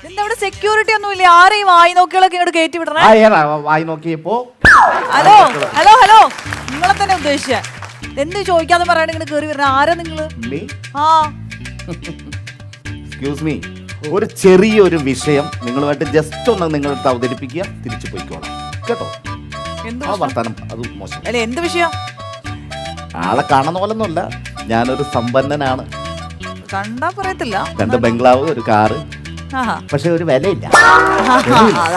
അവിടെ സെക്യൂരിറ്റി ഒന്നുമില്ല, ആരെയും വായി നോക്കികളൊക്കെ ഇങ്ങോട്ട് കയറ്റി വിടണേ. വായി നോക്കിയപ്പോ ഹലോ ഹലോ ഹലോ, നിങ്ങളെ തന്നെ ഉദ്ദേശിച്ച എന്ത് ചോദിക്കാതെ പറയാണ്ട് ഇങ്ങനെ കേറി വരണ ആരാ നിങ്ങള്? എക്സ്ക്യൂസ് മീ, ഒരു ചെറിയൊരു വിഷയം നിങ്ങളുമായിട്ട് ജസ്റ്റ് ഒന്ന് നിങ്ങളടുത്ത് അവതരിപ്പിക്കുക, തിരിച്ചു പോയിക്കോളാം കേട്ടോ. ആ വർത്താനം അത് മോശം. അല്ലെ എന്ത് വിഷയം? ആളെ കാണുന്ന പോലൊന്നുമല്ല, ഞാനൊരു സമ്പന്നനാണ്. കണ്ടാ പറയത്തില്ല. 2 ബംഗ്ലാവ്, ഒരു കാറ്, പക്ഷെ ഒരു വിലയില്ല.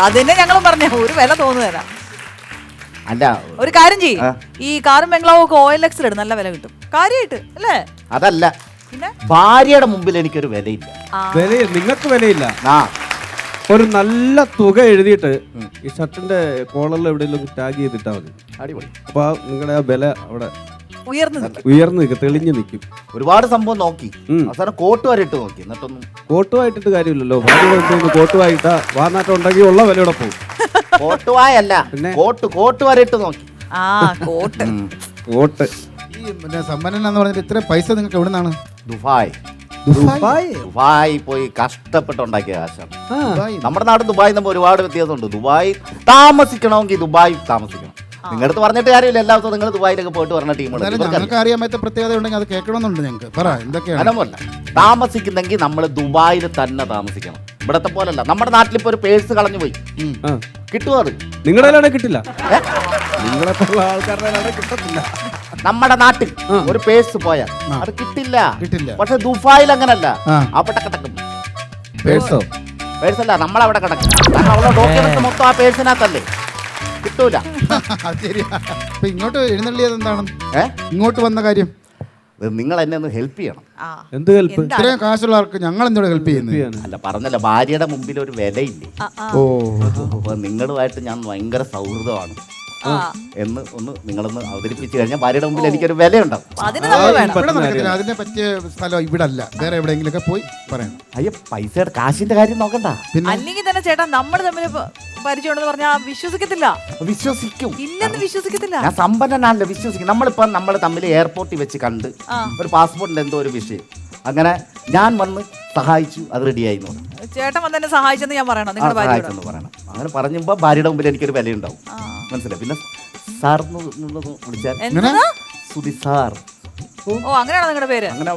അതന്നെ ഞങ്ങളും പറഞ്ഞ ഒരു വില തോന്നുകയല്ല. അല്ല ഒരു കാര്യം ചെയ്യും, ഈ കാറും ബംഗ്ലാവും ഒക്കെ OLX ഇടും, നല്ല വില കിട്ടും കാര്യമായിട്ട് അല്ലേ? അതല്ല, ഭാര്യയുടെ മുമ്പിൽ എനിക്കൊരു വിലയില്ല. നിങ്ങൾക്ക് വിലയില്ല. ഒരു നല്ല തുക എഴുതിയിട്ട് ഈ ഷർട്ടിന്റെ കോളറിൽ എവിടെയെങ്കിലും ടാഗ് ചെയ്തിട്ടാ മതി. അടിപൊളി. അപ്പൊ നിങ്ങളുടെ ആ വില അവിടെ ഉയർന്നു നിൽക്കും, തെളിഞ്ഞു നിൽക്കും. ഒരുപാട് സംഭവം നോക്കി, അവസാനം കോട്ട് വരെ ഇട്ട് നോക്കി, എന്നിട്ടൊന്നും കോട്ടുമായിട്ടിട്ട് കാര്യമില്ലല്ലോ. കോട്ടുമായിട്ടാ വാനാട്ടം ഉണ്ടെങ്കിൽ ഉള്ള വിലയോടെ പോകും. കോട്ടുവായല്ല, കോട്ട് വരെ ഇട്ട് നോക്കി. കോട്ട് ഈ സമ്പന്നൻ എന്ന് പറഞ്ഞിട്ട് ഇത്ര പൈസ നിങ്ങൾക്ക് എവിടെ നിന്നാണ്? ദുബായ് പോയി കഷ്ടപ്പെട്ടുണ്ടാക്കിയ കാശാണ്. നമ്മുടെ നാട് ദുബായ് നമ്മൾ ഒരുപാട് വ്യത്യാസമുണ്ട്. ദുബായ് താമസിക്കണമെങ്കിൽ ദുബായ് താമസിക്കണം. നിങ്ങളടുത്ത് പറഞ്ഞിട്ട് കാര്യമില്ല, എല്ലാ ദിവസവും നിങ്ങൾ ദുബായിലൊക്കെ പോയിട്ട് പറഞ്ഞ ടീമാണ്. ഞങ്ങൾക്ക് അറിയാൻ പറ്റാത്ത പ്രത്യേകത ഉണ്ടെങ്കിൽ അത് കേൾക്കണമെന്നുണ്ട് ഞങ്ങൾക്ക്. പറ എന്തൊക്കെയാണ് താമസിക്കുന്നെങ്കിൽ നമ്മൾ ദുബായിൽ തന്നെ താമസിക്കണം. ഇവിടത്തെ പോലല്ല. നമ്മുടെ നാട്ടിലിപ്പോ ഒരു പേഴ്സ് കളഞ്ഞു പോയി, കിട്ടുമോ? അത് നിങ്ങളുടെ കിട്ടില്ല, നിങ്ങളെ ആൾക്കാരുടെ കിട്ടത്തില്ല. നമ്മുടെ നാട്ടിൽ ഒരു പേഴ്സ് പോയാൽ അത് കിട്ടില്ല. പക്ഷെ ദുബായിൽ അങ്ങനല്ല, അവിടെ കിടക്കും. പേഴ്സല്ല, നമ്മളവിടെ കിടക്കും. കാരണം അവളുടെ ഡോക്യുമെന്റ് മൊത്തം ആ പേഴ്സിനകത്തല്ലേ, കിട്ടൂല. ഇങ്ങോട്ട് എഴുന്നള്ളിയത് എന്താണ്? ഇങ്ങോട്ട് വന്ന കാര്യം നിങ്ങൾ എന്നെ ഒന്ന് ഹെൽപ്പ് ചെയ്യണം. എന്ത് ഹെൽപ്പ്? ഇത്രയും കാശുള്ളവർക്ക് ഞങ്ങൾ എന്തോടെ ഹെൽപ്പ് ചെയ്യുന്നത്? അല്ല, പറഞ്ഞല്ല, ഭാര്യയുടെ മുമ്പിൽ ഒരു വിലയില്ലേ. അപ്പൊ നിങ്ങളുമായിട്ട് ഞാൻ ഭയങ്കര സൗഹൃദമാണ് എന്ന് ഒന്ന് നിങ്ങളൊന്ന് അവതരിപ്പിച്ചു കഴിഞ്ഞാൽ ഭാര്യയുടെ മുമ്പിൽ എനിക്കൊരു വിലയുണ്ടാവും. അതിനെ പറ്റിയ സ്ഥലം ഇവിടെ അല്ല, വേറെ എവിടെയെങ്കിലും ഒക്കെ പോയി പറയണം. അയ്യോ, പൈസയുടെ കാശിന്റെ കാര്യം നോക്കണ്ട. അല്ലെങ്കിൽ തന്നെ ചേട്ടാ, നമ്മൾ തമ്മിൽ പരിചയമുണ്ടെന്ന് പറഞ്ഞാൽ വിശ്വസിക്കത്തില്ല. വിശ്വസിക്കും, ഇല്ലെന്ന് വിശ്വസിക്കത്തില്ല. ഞാൻ സമ്പന്നനാണല്ലോ, വിശ്വസിക്കും. നമ്മൾ തമ്മിൽ എയർപോർട്ടിൽ വെച്ച് കണ്ട് ഒരു പാസ്പോർട്ടിന്റെ എന്തോ ഒരു വിഷയം, അങ്ങനെ ഞാൻ വന്ന് സഹായിച്ചു, അത് റെഡിയായി. ചേട്ടൻ വന്ന് എന്നെ സഹായിച്ചെന്ന് ഞാൻ പറയണം, നിങ്ങളുടെ സഹായിച്ചെന്ന് പറയണം. അങ്ങനെ പറഞ്ഞപ്പോ ഭാര്യയുടെ മുമ്പിൽ എനിക്കൊരു വിലയുണ്ടാവും, മനസ്സിലായി. പിന്നെ സാർ വിളിച്ചാൽ സുധി സാർ, അങ്ങനെയാണോ നിങ്ങളുടെ പേര്? അങ്ങനെ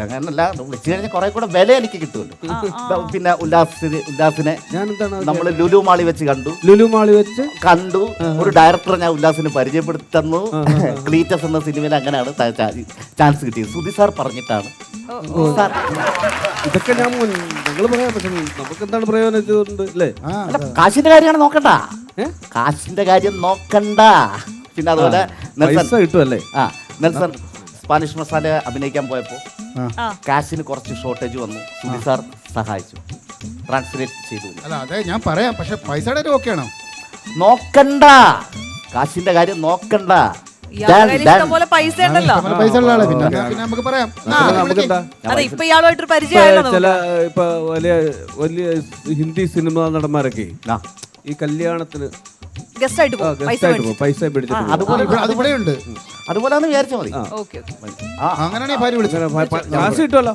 അങ്ങനല്ല, വിളിച്ചു കഴിഞ്ഞാൽ കുറെ കൂടെ വില എനിക്ക് കിട്ടുമല്ലോ. പിന്നെ ഉല്ലാസിനെ നമ്മൾ ലുലു മാളി വെച്ച് കണ്ടു. ഒരു ഡയറക്ടറെ ഞാൻ ഉല്ലാസിന് പരിചയപ്പെടുത്തുന്നു. ക്ലീറ്റസ് എന്ന സിനിമയിൽ അങ്ങനെയാണ് ചാൻസ് കിട്ടിയത്. സുധി സാർ പറഞ്ഞിട്ടാണ്. ഇതൊക്കെ നിങ്ങൾ പറയാം, പക്ഷെ നമുക്ക് എന്താണ് പ്രയോജനം? കാശിന്റെ കാര്യമാണ് നോക്കണ്ട, കാശിന്റെ കാര്യം നോക്കണ്ട. പിന്നെ അതുപോലെ കിട്ടുമല്ലേ? നെൽസൺ സ്പാനിഷ് മസാല അഭിനയിക്കാൻ പോയപ്പോ കാശിന് കുറച്ച് ഷോർട്ടേജ് വന്നു, സുധി സാർ സഹായിച്ചു, ട്രാൻസ്ലേറ്റ് ചെയ്തു. അല്ല, അതെ ഞാൻ പറയാം, പക്ഷെ പൈസയുടെ ഓക്കെയാണോ? നോക്കണ്ട, കാശിന്റെ കാര്യം നോക്കണ്ട. പൈസ ഉണ്ടല്ലോ, പൈസ ഉള്ള ആളെ പിന്നെ നമുക്ക് പറയാം. ഇപ്പൊ ഇയാളുമായിട്ടൊരു പരിചയം. ചില ഇപ്പൊ വലിയ ഹിന്ദി സിനിമ നടന്മാരൊക്കെ ഈ കല്യാണത്തിന് പൈസ പിടിച്ചിട്ട് അതുപോലെ വിചാരിച്ചാൽ മതി. അങ്ങനെയാണെങ്കിൽ ഭാര്യ വിളിച്ചു കാശ് കിട്ടുമല്ലോ,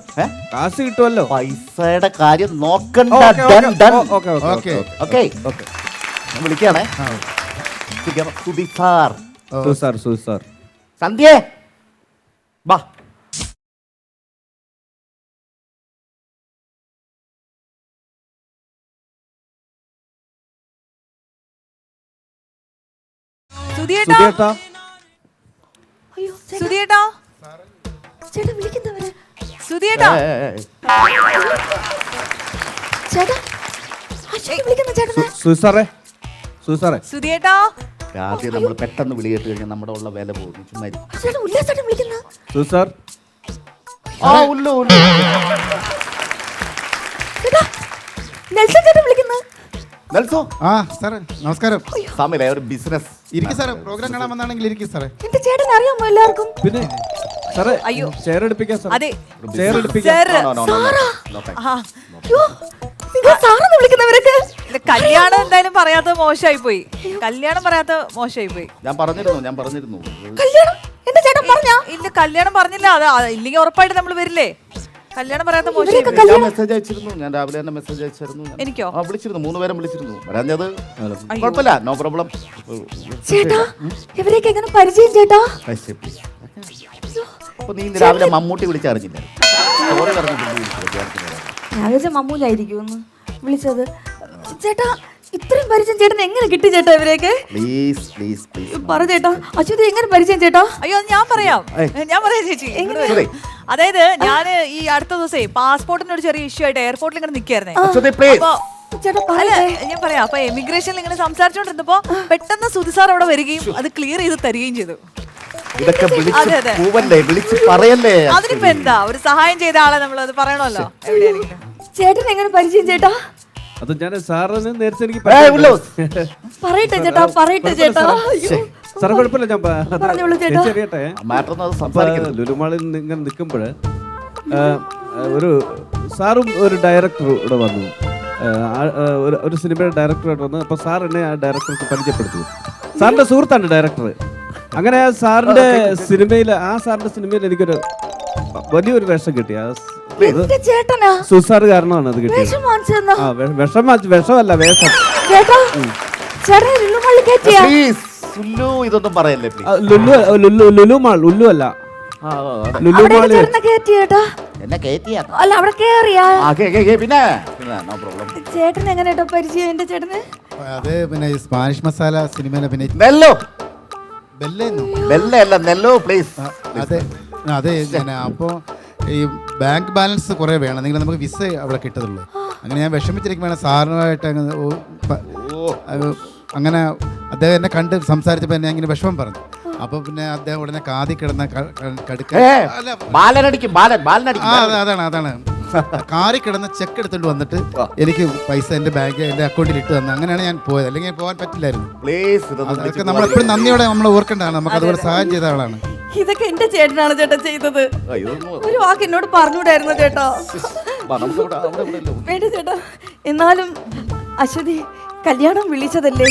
കാശ് കിട്ടുമല്ലോ. പൈസയുടെ കാര്യം നോക്കണ്ട. വിളിക്കാണേ സുധി സാർ. സന്ധ്യേ ബാ. സുധിയേട്ടാ, ആദ്യം നമ്മൾ പെട്ടെന്ന് വിളി കേട്ട് കഴിഞ്ഞാൽ നമ്മുടെ ഉള്ള വില പോകും. നമസ്കാരം. ഒരു ബിസിനസ് ഇരിക്കും സാറേ, പ്രോഗ്രാം കാണാൻ വന്നാണെങ്കിൽ ഇരിക്കും സാറേ. എന്റെ ചേട്ടൻ അറിയാമോ എല്ലാവർക്കും? പിന്നെ സാറേ, അയ്യോ ചെയർ എടുപ്പിക്കാം സാർ. അതെ, ചെയർ എടുപ്പിക്കാം. കല്യാണം എന്തായാലും പറയാത്ത മോശമായി പോയി. ഞാൻ പറഞ്ഞിരുന്നു. ഇല്ല, കല്യാണം പറഞ്ഞില്ല. ഇല്ലെങ്കിൽ ഉറപ്പായിട്ട് നമ്മൾ വരില്ലേ? കല്യാണം പറയാത്ത മോശം ഞാൻ മെസ്സേജ് അയച്ചിരുന്നു, ഞാൻ രാവിലെ തന്നെ മെസ്സേജ് അയച്ചിരുന്നു. എനിക്കോ? ആ വിളിച്ചിരുന്നു, 3 പേരെ വിളിച്ചിരുന്നു. വരാഞ്ഞത് കുഴപ്പമില്ല, നോ പ്രോബ്ലം. ചേട്ടാ ഇവരെയൊക്കെ എങ്ങനെ പരിചയം ചേട്ടാ? അപ്പൊ നീ ഇന്ന് രാവിലെ മമ്മൂട്ടി വിളിച്ചറിഞ്ഞില്ല? സോറി രാവിലെ മമ്മൂലായിരിക്കും വിളിച്ചത്. ചേട്ടാ ഇത്രയും പരിചയം ചേട്ടൻ എങ്ങനെ കിട്ടി ചേട്ടാ ഇവരെയൊക്കെ? പ്ലീസ് പ്ലീസ് പ്ലീസ് പറ ചേട്ടാ. അശ്വതി എങ്ങനെ പരിചയം ചേട്ടാ? അയ്യോ അത് ഞാൻ പറയാം ചേച്ചി. അതായത് ഞാൻ ഈ അടുത്ത ദിവസേ പാസ്പോർട്ടിന് ഒരു ചെറിയ ഇഷ്യൂ ആയിട്ട് എയർപോർട്ടിൽ ഇങ്ങനെ നിൽക്കായിരുന്നേ. അപ്പൊ ചേട്ടാ അല്ല ഞാൻ പറയാം, അപ്പൊ എമിഗ്രേഷനിൽ ഇങ്ങനെ സംസാരിച്ചോണ്ടിരുന്നപ്പോ പെട്ടെന്ന് സുധി സാർ അവിടെ വരികയും അത് ക്ലിയർ ചെയ്ത് തരികയും ചെയ്തു. ഇതൊക്കെ അതെ. വിളിച്ച് പറയല്ലേ? അതിനിപ്പോ എന്താ, ഒരു സഹായം ചെയ്ത ആളെ നമ്മൾ അത് പറയണല്ലോ എവിടെയാണെങ്കിലും. ചേട്ടൻ എങ്ങനെ പരിചയം ചേട്ടാ? അത് ഞാൻ സാറിന് നേരത്തെ എനിക്ക് പറയട്ടെ ചേട്ടാ, പറയട്ടെ ചേട്ടാ. സാറ് കുഴപ്പമില്ല, ഞാൻ പറഞ്ഞോളൂ ചേട്ടാ. അറിയട്ടെ. ലുലുമാളിൽ ഇങ്ങനെ നിൽക്കുമ്പോൾ ഒരു സാറും ഒരു ഡയറക്ടർ ഇവിടെ വന്നു. ഒരു സിനിമയുടെ ഡയറക്ടറായിട്ട് വന്നു. അപ്പോൾ സാർ എന്നെ ആ ഡയറക്ടർക്ക് പരിചയപ്പെടുത്തു. സാറിന്റെ സുഹൃത്താണ് ഡയറക്ടർ. അങ്ങനെ ആ സാറിന്റെ സിനിമയിൽ എനിക്കൊരു വലിയൊരു വേഷം കിട്ടി. എന്റെ ചേട്ടനാ? സുസാർ കാരണമാണ് അത് കിട്ടിയത്. വേഷം വാങ്ങിച്ചതെന്നാ? ആ വിഷമല്ല വേഷം. ചേട്ടാ ചേട്ടൻ ലുലുമാളിൽ കയറ്റിയാ? ഇതൊന്നും പറയല്ലേ please. ലുലുമാൾ ഉല്ലു അല്ല ലുലുമാളി ചേട്ടനെ കയറ്റി ചേട്ടാ? എന്നെ കേറ്റിയാ? അല്ല അവിടെ കേറിയാ? പിന്നെ നോ പ്രോബ്ലം. ചേട്ടൻ എങ്ങനെ കേട്ടോ പരിചയം എന്റെ ചേട്ടന്? അത് പിന്നെ ഈ സ്പാനിഷ് മസാല സിനിമയിലെ പിന്നെ നെല്ലോ ബെല്ലേന്നോ? ബെല്ലല്ല നെല്ലോ പ്ലീസ്. അതെ അതെ ഞാൻ അപ്പോൾ ഈ ബാങ്ക് ബാലൻസ് കുറേ വേണം, നിങ്ങൾ നമുക്ക് വിസ അവിടെ കിട്ടത്തുള്ളൂ. അങ്ങനെ ഞാൻ വിഷമിച്ചിരിക്കുമ്പോൾ സാറിനുമായിട്ട് അങ്ങനെ അദ്ദേഹം എന്നെ കണ്ട് സംസാരിച്ചപ്പോൾ എന്നെ ഇങ്ങനെ വിഷമം പറഞ്ഞു. അപ്പോൾ പിന്നെ അദ്ദേഹം ഉടനെ കാതി കിടന്ന അതാണ് കാറി കിടന്ന ചെക്ക് എടുത്തോണ്ട് വന്നിട്ട് എനിക്ക് പൈസ എൻ്റെ അക്കൗണ്ടിൽ ഇട്ട് തന്നു. അങ്ങനെയാണ് ഞാൻ പോയത്, അല്ലെങ്കിൽ പോകാൻ പറ്റില്ലായിരുന്നു. അതൊക്കെ നമ്മൾ എപ്പോഴും നന്ദിയോടെ നമ്മൾ ഓർക്കേണ്ടതാണ്. നമുക്ക് അതുപോലെ സഹായം ചെയ്ത ആളാണ്. ഇതൊക്കെ എന്റെ ചേട്ടനാണ് ചേട്ടൻ ചെയ്തത്. ഒരു വാക്ക് എന്നോട് പറഞ്ഞൂടായിരുന്നു ചേട്ടാ? വേണ്ട ചേട്ടാ. എന്നാലും അശ്വതി കല്യാണം വിളിച്ചതല്ലേ,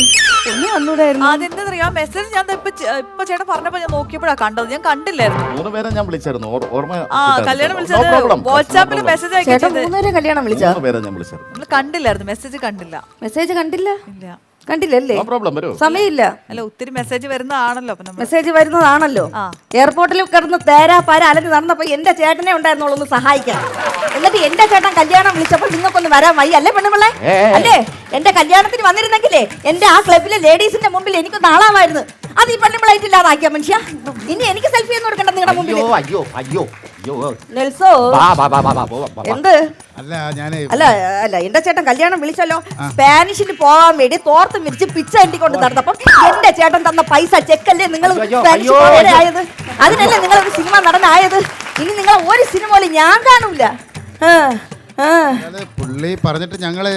ഒന്ന് വന്നൂടായിരുന്നു? അതെന്താ മെസ്സേജ് ഞാൻ ഇപ്പൊ ചേട്ടൻ പറഞ്ഞപ്പോ ഞാൻ നോക്കിയപ്പോഴാ കണ്ടത്, ഞാൻ കണ്ടില്ലായിരുന്നു. 3 പേരെ ഞാൻ വിളിച്ചായിരുന്നു. കല്യാണം വിളിച്ചത് വാട്സാപ്പിൽ മെസ്സേജ് ചേട്ടൻ 3 പേരെ കല്യാണം വിളിച്ചാ? കണ്ടില്ലായിരുന്നു, മെസ്സേജ് കണ്ടില്ല. മെസ്സേജ് കണ്ടില്ല? ഇല്ല. കണ്ടില്ലല്ലേ? സമയമില്ല. അല്ല ഒത്തിരി മെസ്സേജ് വരുന്നതാണല്ലോ. മെസ്സേജ് വരുന്നതാണല്ലോ. എയർപോർട്ടിൽ കിടന്ന് തേരാ പാര അലഞ്ഞ് നടന്നപ്പോ എന്റെ ചേട്ടനെ ഉണ്ടായിരുന്നുള്ളൂ ഒന്ന് സഹായിക്കാൻ. എന്നിട്ട് എന്റെ ചേട്ടൻ കല്യാണം വിളിച്ചപ്പോൾ നിങ്ങൾക്കൊന്ന് വരാൻ വയ്യ അല്ലേ പെണ്ണുമ്പിള്ളേ? അല്ലേ എന്റെ കല്യാണത്തിന് വന്നിരുന്നെങ്കിലേ എന്റെ ആ ക്ലബിലെ ലേഡീസിന്റെ മുമ്പിൽ എനിക്കൊന്ന് ആളാമായിരുന്നു. അത് ഈ പെണ്ണുമ്പിളായിട്ടില്ലാതാക്കിയ മനുഷ്യ. ഇനി എനിക്ക് സെൽഫി ഒന്നും എടുക്കണ്ട നിങ്ങളുടെ മുമ്പിൽ. നെൽസോ എന്ത്? അല്ല അല്ല എന്റെ ചേട്ടൻ കല്യാണം വിളിച്ചല്ലോ. സ്പാനിഷിന് പോകാൻ വേണ്ടി തോർത്ത് വിരിച്ച് പിച്ച എണ്ടിക്കൊണ്ട് നടന്നപ്പം എന്റെ ചേട്ടൻ തന്ന പൈസ ചെക്കല്ലേ നിങ്ങൾ സ്പാനിഷ് ആയത്? അതിനല്ലേ നിങ്ങൾ ഒരു സിനിമ നടനായത്? ഇനി നിങ്ങൾ ഒരു സിനിമ പോലും ഞാൻ കാണൂല. പുള്ളി പറഞ്ഞിട്ട് ഞങ്ങള്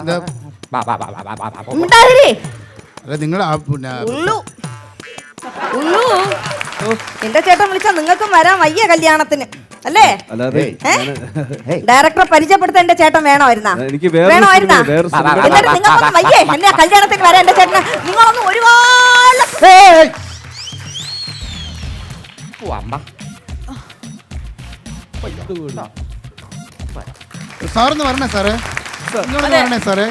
നിങ്ങൾ എന്റെ ചേട്ടൻ വിളിച്ചാ നിങ്ങൾക്കും വരാൻ വയ്യ കല്യാണത്തിന് അല്ലേ? ഡയറക്ടറെ പരിചയപ്പെടുത്താൻ എന്റെ ചേട്ടൻ വേണമായിരുന്നാ? വേണമായിരുന്നാ? എന്നിട്ട് നിങ്ങൾക്കൊന്നും വയ്യേ എന്നെ കല്യാണത്തിന് വരാൻ? എന്റെ ചേട്ടന് നിങ്ങളൊന്നും ഒരുപാട് സാറൊന്ന് പറഞ്ഞേ സാറേ, ഇങ്ങോട്ട് പറഞ്ഞേ സാറേ.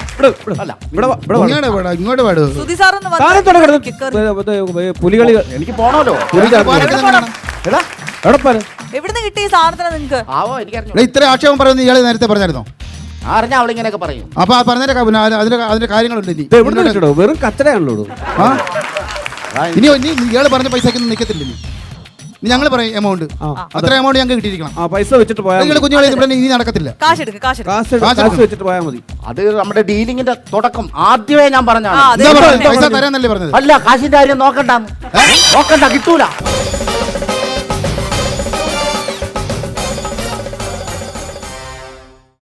ഇങ്ങോട്ട് പാടൂ. സുധി സാർ ഒന്ന് പുലികളി എനിക്ക് പോണല്ലോ. എവിടുന്ന് കിട്ടി ഈ സാധനത്തിന് നിങ്ങക്ക്? ഇത്ര ആക്ഷേപം പറയുന്നത് ഇയാള് നേരത്തെ പറഞ്ഞായിരുന്നോ? അറിഞ്ഞ അവളിങ്ങനെയൊക്കെ പറയും. അപ്പൊ പറഞ്ഞതിന്റെ അതിന്റെ കാര്യങ്ങളുണ്ട്. ഇനി വെറും കച്ചടയാണല്ലോ. ഇനി ഇയാള് പറഞ്ഞ പൈസക്കൊന്നും നിൽക്കത്തില്ല. ഇനി ഞങ്ങൾ പറയും എമൗണ്ട്, അത്ര എമൗണ്ട് ഞങ്ങൾക്ക് കിട്ടിയിരിക്കണം. പൈസ വെച്ചിട്ട് പോയാൽ കുഞ്ഞുങ്ങളെ ഇനി നടക്കത്തില്ല. കാശ് വെച്ചിട്ട് പോയാൽ മതി. അത് നമ്മുടെ ഡീലിങ്ങിന്റെ തുടക്കം ആദ്യമേ ഞാൻ പറഞ്ഞാണ്. പൈസ തരാന്നല്ലേ പറഞ്ഞത്? അല്ല, കാശിന്റെ കാര്യം നോക്കണ്ട, കിട്ടൂല.